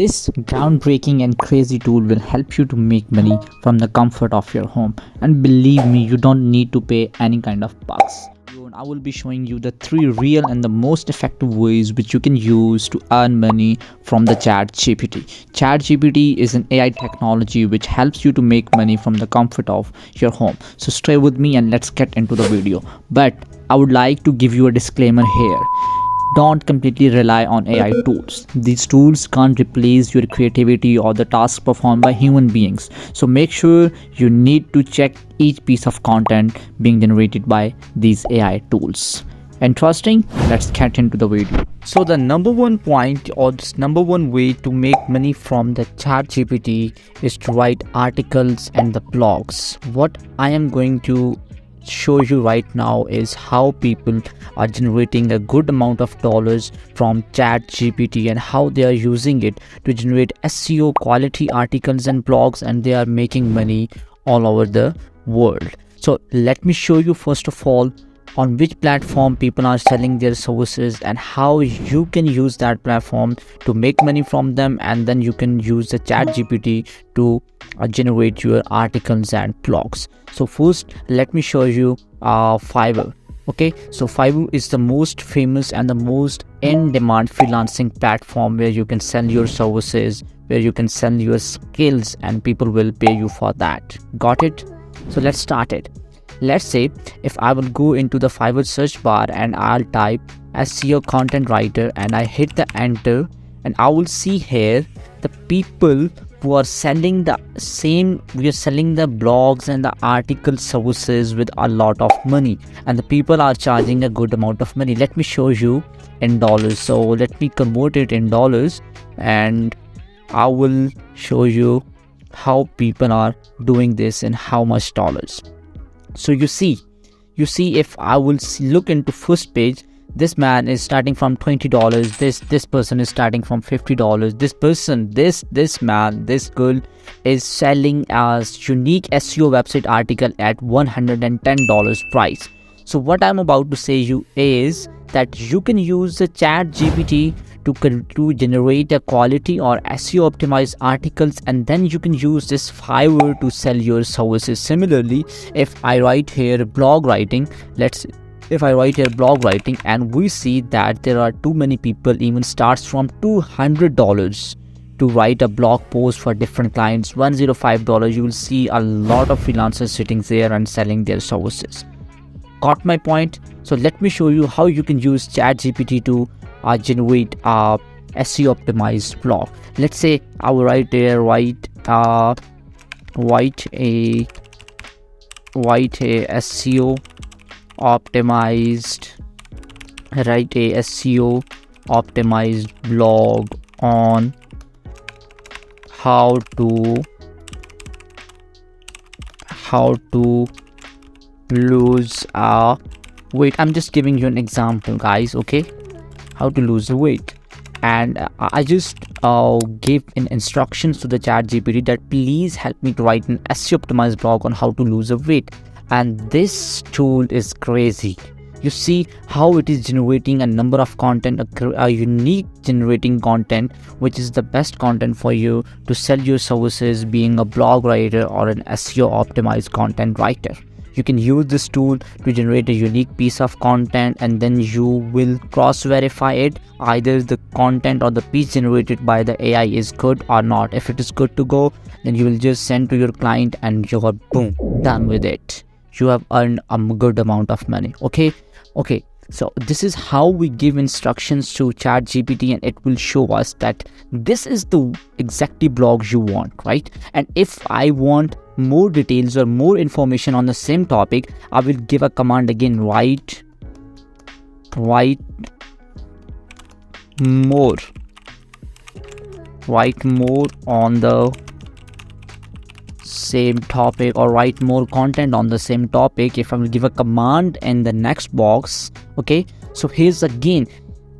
This groundbreaking and crazy tool will help you to make money from the comfort of your home, and believe me, you don't need to pay any kind of bucks. I will be showing you the 3 real and the most effective ways which you can use to earn money from the ChatGPT. ChatGPT is an AI technology which helps you to make money from the comfort of your home. So stay with me and let's get into the video. But I would like to give you a disclaimer here. Don't completely rely on AI tools. These tools can't replace your creativity or the tasks performed by human beings. So make sure you need to check each piece of content being generated by these AI tools. Interesting? Let's get into the video. So the number one point or number one way to make money from the ChatGPT is to write articles and the blogs. What I am going to show you right now is how people are generating a good amount of dollars from ChatGPT and how they are using it to generate SEO quality articles and blogs, and they are making money all over the world. So let me show you first of all on which platform people are selling their services and how you can use that platform to make money from them, and then you can use the ChatGPT to generate your articles and blogs. So first let me show you Fiverr. Okay, so Fiverr is the most famous and the most in-demand freelancing platform where you can sell your services, where you can sell your skills, and people will pay you for that. Got it? So let's start it. Let's say if I will go into the Fiverr search bar and I'll type SEO content writer and I hit the enter, and I will see here the people who are selling the same, we are selling the blogs and the article services with a lot of money, and the people are charging a good amount of money. Let me show you in dollars. So let me convert it in dollars and I will show you how people are doing this and how much dollars. So you see if I will look into first page, this man is starting from $20, this person is starting from $50, this person, this man, this girl is selling as unique SEO website article at $110 price. So what I'm about to say you is that you can use the ChatGPT to generate a quality or SEO optimized articles, and then you can use this Fiverr to sell your services. Similarly, if I write here blog writing, if I write here blog writing, and we see that there are too many people even starts from $200 to write a blog post for different clients. $105, you will see a lot of freelancers sitting there and selling their services. Got my point? So let me show you how you can use ChatGPT to generate a SEO optimized blog. Let's say I will write a SEO optimized blog on how to lose weight. I'm just giving you an example, guys. Okay, how to lose the weight, and I just gave in instructions to the ChatGPT that please help me to write an SEO optimized blog on how to lose a weight, and this tool is crazy. You see how it is generating a number of content, a unique generating content, which is the best content for you to sell your services, being a blog writer or an SEO optimized content writer. You can use this tool to generate a unique piece of content, and then you will cross verify it, either the content or the piece generated by the AI is good or not. If it is good to go, then you will just send to your client and you are boom, done with it. You have earned a good amount of money. Okay, so this is how we give instructions to ChatGPT, and it will show us that this is the exactly blog you want, right? And if I want more details or more information on the same topic, I will give a command again, write more on the same topic, or write more content on the same topic. If I will give a command in the next box, okay, so here's again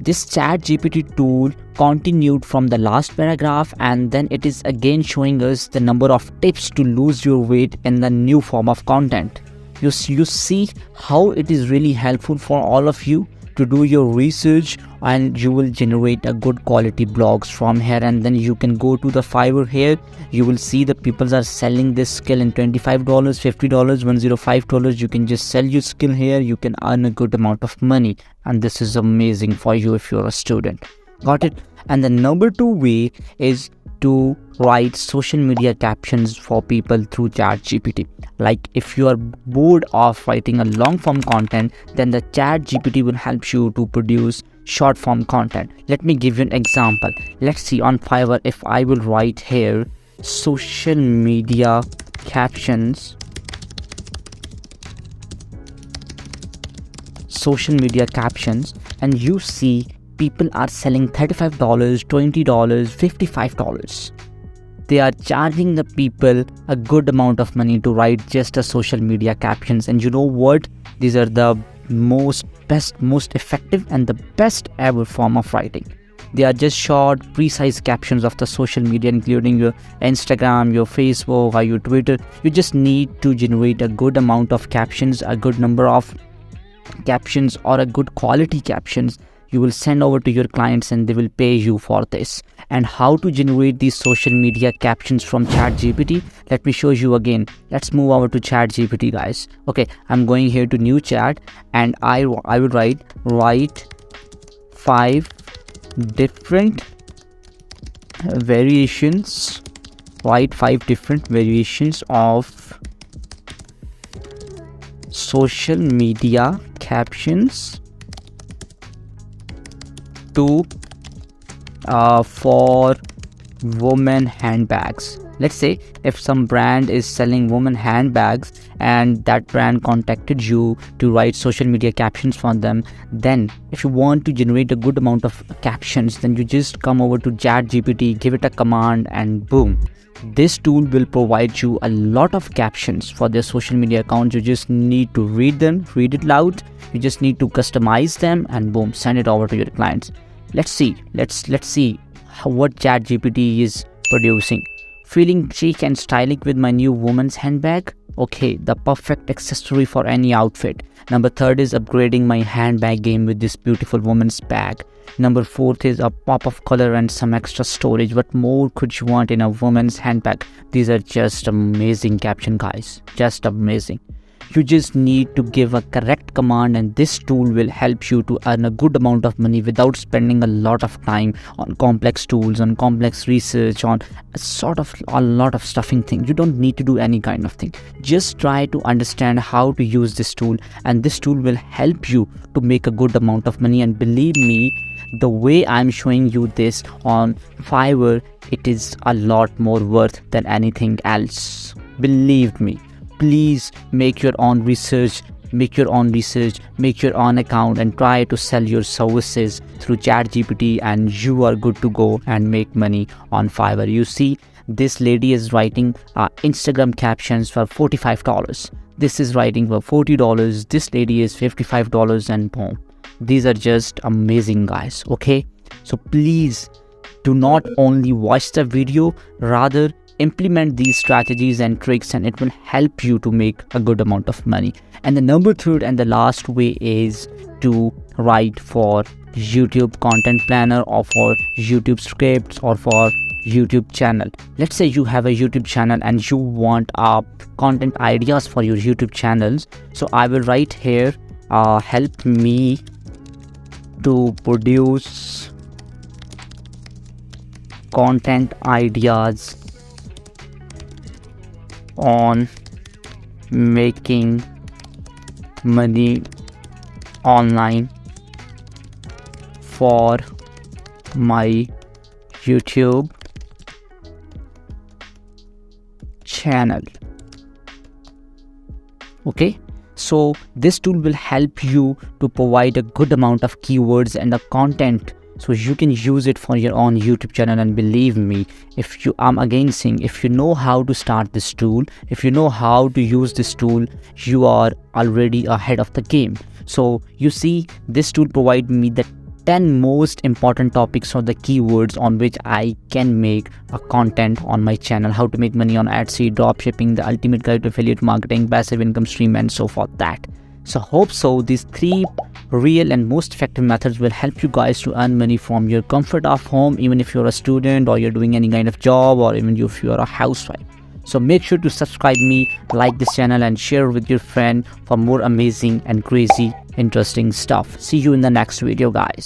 this ChatGPT tool continued from the last paragraph, and then it is again showing us the number of tips to lose your weight in the new form of content. You see how it is really helpful for all of you. to do your research, and you will generate a good quality blogs from here. And then you can go to the Fiverr. Here you will see the people are selling this skill in $25, $50, $105. You can just sell your skill here. You can earn a good amount of money, and this is amazing for you if you're a student. Got it? And the number 2 way is to write social media captions for people through ChatGPT. Like if you are bored of writing a long form content, then the ChatGPT will help you to produce short form content. Let me give you an example. Let's see on Fiverr, if I will write here social media captions, and you see people are selling $35, $20, $55. They are charging the people a good amount of money to write just a social media captions. And you know what? These are the most effective and the best ever form of writing. They are just short, precise captions of the social media, including your Instagram, your Facebook, or your Twitter. You just need to generate a good amount of captions, a good number of captions, or a good quality captions. You will send over to your clients and they will pay you for this. And how to generate these social media captions from ChatGPT? Let me show you again. Let's move over to ChatGPT, guys. Okay, I'm going here to new chat, and I will write 5 different variations. Write 5 different variations of social media captions for women handbags. Let's say if some brand is selling women handbags and that brand contacted you to write social media captions for them, then if you want to generate a good amount of captions, then you just come over to ChatGPT, give it a command, and boom, this tool will provide you a lot of captions for their social media accounts. You just need to read it loud. You just need to customize them, and boom, send it over to your clients. Let's see what ChatGPT is producing. Feeling chic and stylish with my new woman's handbag? Okay, the perfect accessory for any outfit. Number 3 is upgrading my handbag game with this beautiful woman's bag. Number 4 is a pop of color and some extra storage. What more could you want in a woman's handbag? These are just amazing caption, guys. Just amazing. You just need to give a correct command, and this tool will help you to earn a good amount of money without spending a lot of time on complex tools, on complex research, on a lot of stuffing things. You don't need to do any kind of thing. Just try to understand how to use this tool, and this tool will help you to make a good amount of money. And believe me, the way I'm showing you this on Fiverr, it is a lot more worth than anything else. Believe me. Please make your own research, make your own account, and try to sell your services through ChatGPT, and you are good to go and make money on Fiverr. You see, this lady is writing Instagram captions for $45. This is writing for $40. This lady is $55, and boom. These are just amazing, guys. Okay, so please do not only watch the video, rather implement these strategies and tricks, and it will help you to make a good amount of money. And the number 3 and the last way is to write for YouTube content planner, or for YouTube scripts, or for YouTube channel. Let's say you have a YouTube channel and you want content ideas for your YouTube channels. So I will write here, help me to produce content ideas on making money online for my YouTube channel. Okay, so this tool will help you to provide a good amount of keywords and the content, so you can use it for your own YouTube channel. And believe me, I'm again saying, if you know how to start this tool, if you know how to use this tool, you are already ahead of the game. So you see, this tool provides me the 10 most important topics or the keywords on which I can make a content on my channel. How to make money on Etsy, dropshipping, the ultimate guide to affiliate marketing, passive income stream, and so forth. So hope so these three real and most effective methods will help you guys to earn money from your comfort of home, even if you're a student or you're doing any kind of job, or even if you're a housewife. So make sure to subscribe me, like this channel, and share with your friend for more amazing and crazy interesting stuff. See you in the next video, guys.